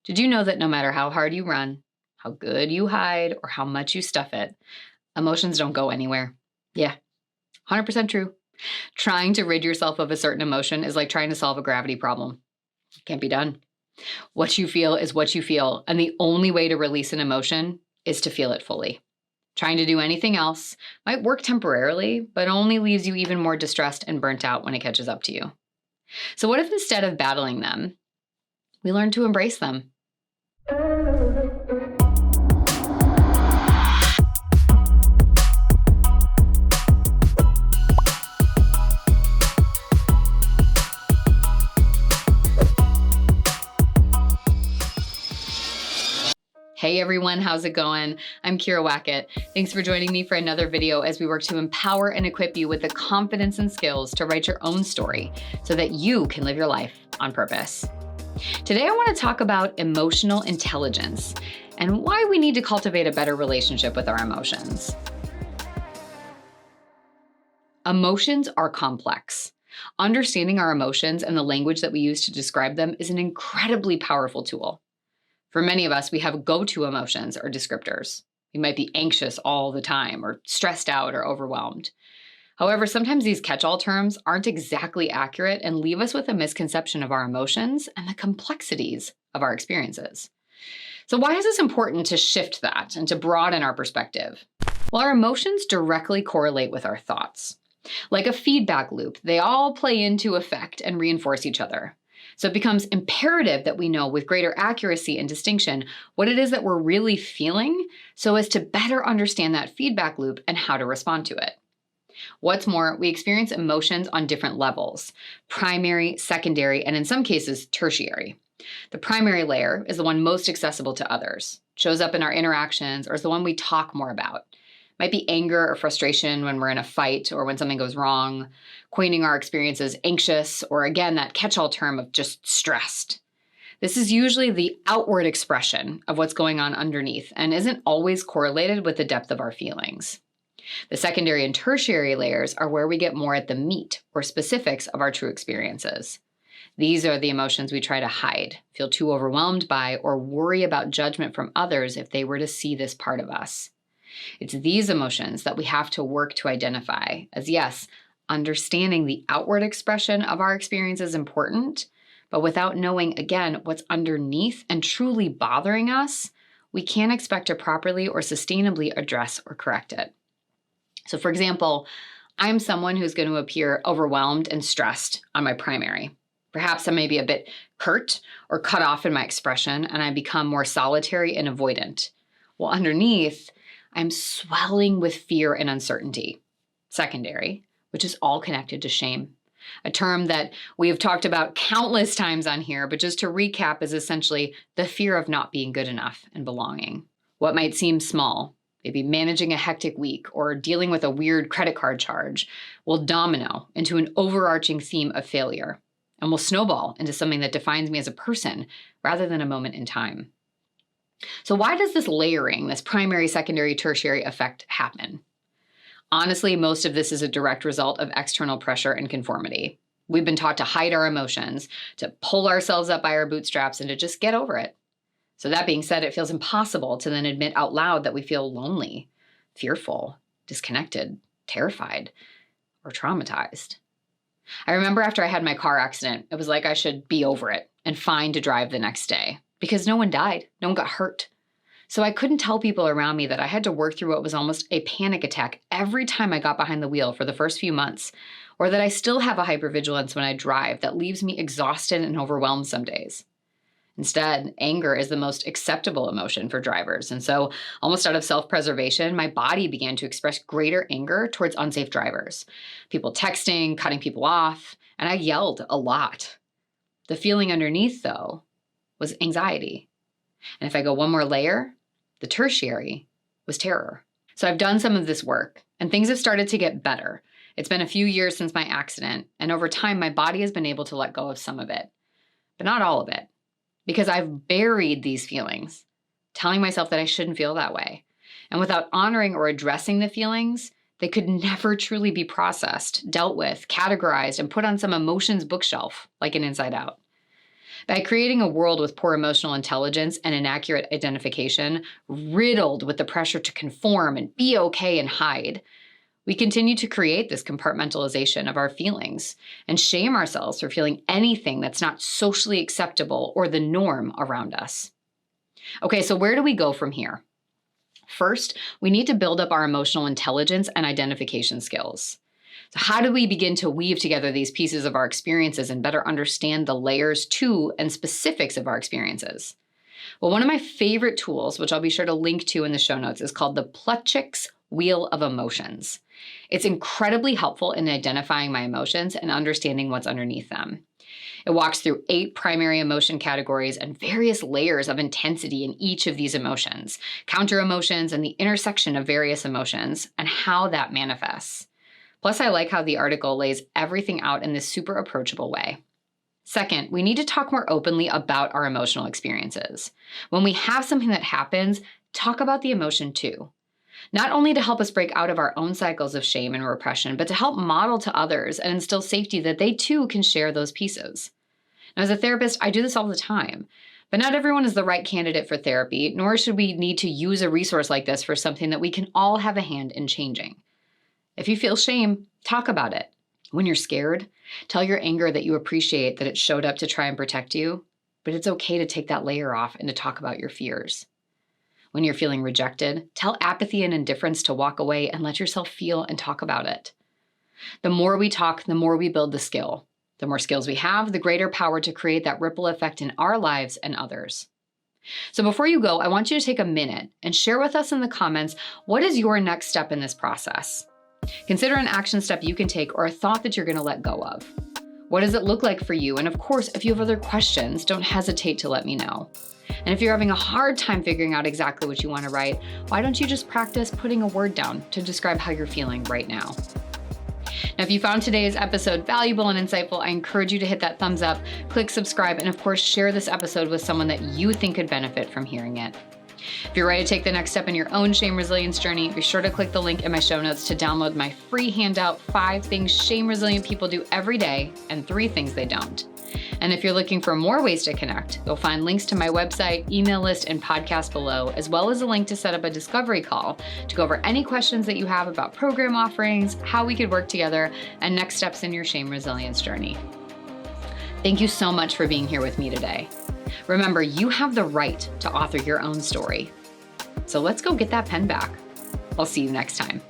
Did you know that no matter how hard you run, how good you hide, or how much you stuff it, emotions don't go anywhere? Yeah, 100% true. Trying to rid yourself of a certain emotion is like trying to solve a gravity problem. Can't be done. What you feel is what you feel, and the only way to release an emotion is to feel it fully. Trying to do anything else might work temporarily, but only leaves you even more distressed and burnt out when it catches up to you. So, what if instead of battling them, we learn to embrace them? Hey everyone, how's it going? I'm Kyira Wackett. Thanks for joining me for another video as we work to empower and equip you with the confidence and skills to write your own story so that you can live your life on purpose. Today I want to talk about emotional intelligence and why we need to cultivate a better relationship with our emotions. Emotions are complex. Understanding our emotions and the language that we use to describe them is an incredibly powerful tool. For many of us, we have go-to emotions or descriptors. We might be anxious all the time or stressed out or overwhelmed. However, sometimes these catch-all terms aren't exactly accurate and leave us with a misconception of our emotions and the complexities of our experiences. So why is this important to shift that and to broaden our perspective? Well, our emotions directly correlate with our thoughts. Like a feedback loop, they all play into effect and reinforce each other. So it becomes imperative that we know with greater accuracy and distinction what it is that we're really feeling so as to better understand that feedback loop and how to respond to it. What's more, we experience emotions on different levels: primary, secondary, and in some cases, tertiary. The primary layer is the one most accessible to others, shows up in our interactions, or is the one we talk more about. Might be anger or frustration when we're in a fight or when something goes wrong, coining our experience as anxious, or again, that catch-all term of just stressed. This is usually the outward expression of what's going on underneath and isn't always correlated with the depth of our feelings. The secondary and tertiary layers are where we get more at the meat or specifics of our true experiences. These are the emotions we try to hide, feel too overwhelmed by, or worry about judgment from others if they were to see this part of us. It's these emotions that we have to work to identify, as yes, understanding the outward expression of our experience is important, but without knowing, again, what's underneath and truly bothering us, we can't expect to properly or sustainably address or correct it. So for example, I'm someone who's going to appear overwhelmed and stressed on my primary. Perhaps I may be a bit curt or cut off in my expression, and I become more solitary and avoidant. Well, underneath, I'm swelling with fear and uncertainty. Secondary, which is all connected to shame, a term that we have talked about countless times on here, but just to recap, is essentially the fear of not being good enough and belonging. What might seem small, maybe managing a hectic week or dealing with a weird credit card charge, will domino into an overarching theme of failure and will snowball into something that defines me as a person rather than a moment in time. So why does this layering, this primary, secondary, tertiary effect happen? Honestly, most of this is a direct result of external pressure and conformity. We've been taught to hide our emotions, to pull ourselves up by our bootstraps, and to just get over it. So that being said, it feels impossible to then admit out loud that we feel lonely, fearful, disconnected, terrified, or traumatized. I remember after I had my car accident, it was like I should be over it and fine to drive the next day. Because no one died, no one got hurt. So I couldn't tell people around me that I had to work through what was almost a panic attack every time I got behind the wheel for the first few months, or that I still have a hypervigilance when I drive that leaves me exhausted and overwhelmed some days. Instead, anger is the most acceptable emotion for drivers, and so almost out of self-preservation, my body began to express greater anger towards unsafe drivers, people texting, cutting people off, and I yelled a lot. The feeling underneath, though, was anxiety. And if I go one more layer, the tertiary was terror. So I've done some of this work and things have started to get better. It's been a few years since my accident, and over time, my body has been able to let go of some of it, but not all of it, because I've buried these feelings, telling myself that I shouldn't feel that way. And without honoring or addressing the feelings, they could never truly be processed, dealt with, categorized, and put on some emotions bookshelf like an Inside Out. By creating a world with poor emotional intelligence and inaccurate identification, riddled with the pressure to conform and be okay and hide, we continue to create this compartmentalization of our feelings and shame ourselves for feeling anything that's not socially acceptable or the norm around us. Okay, so where do we go from here? First, we need to build up our emotional intelligence and identification skills. So how do we begin to weave together these pieces of our experiences and better understand the layers to and specifics of our experiences? Well, one of my favorite tools, which I'll be sure to link to in the show notes, is called the Plutchik's Wheel of Emotions. It's incredibly helpful in identifying my emotions and understanding what's underneath them. It walks through 8 primary emotion categories and various layers of intensity in each of these emotions, counter emotions, and the intersection of various emotions, and how that manifests. Plus, I like how the article lays everything out in this super approachable way. Second, we need to talk more openly about our emotional experiences. When we have something that happens, talk about the emotion too. Not only to help us break out of our own cycles of shame and repression, but to help model to others and instill safety that they too can share those pieces. Now, as a therapist, I do this all the time, but not everyone is the right candidate for therapy, nor should we need to use a resource like this for something that we can all have a hand in changing. If you feel shame, talk about it. When you're scared, tell your anger that you appreciate that it showed up to try and protect you, but it's okay to take that layer off and to talk about your fears. When you're feeling rejected, tell apathy and indifference to walk away and let yourself feel and talk about it. The more we talk, the more we build the skill. The more skills we have, the greater power to create that ripple effect in our lives and others. So before you go, I want you to take a minute and share with us in the comments, what is your next step in this process? Consider an action step you can take or a thought that you're going to let go of. What does it look like for you? And of course, if you have other questions, don't hesitate to let me know. And if you're having a hard time figuring out exactly what you want to write, why don't you just practice putting a word down to describe how you're feeling right now? Now, if you found today's episode valuable and insightful, I encourage you to hit that thumbs up, click subscribe, and of course, share this episode with someone that you think could benefit from hearing it. If you're ready to take the next step in your own shame resilience journey, be sure to click the link in my show notes to download my free handout, 5 things shame resilient people do every day and 3 things they don't. And if you're looking for more ways to connect, you'll find links to my website, email list, and podcast below, as well as a link to set up a discovery call to go over any questions that you have about program offerings, how we could work together, and next steps in your shame resilience journey. Thank you so much for being here with me today. Remember, you have the right to author your own story. So let's go get that pen back. I'll see you next time.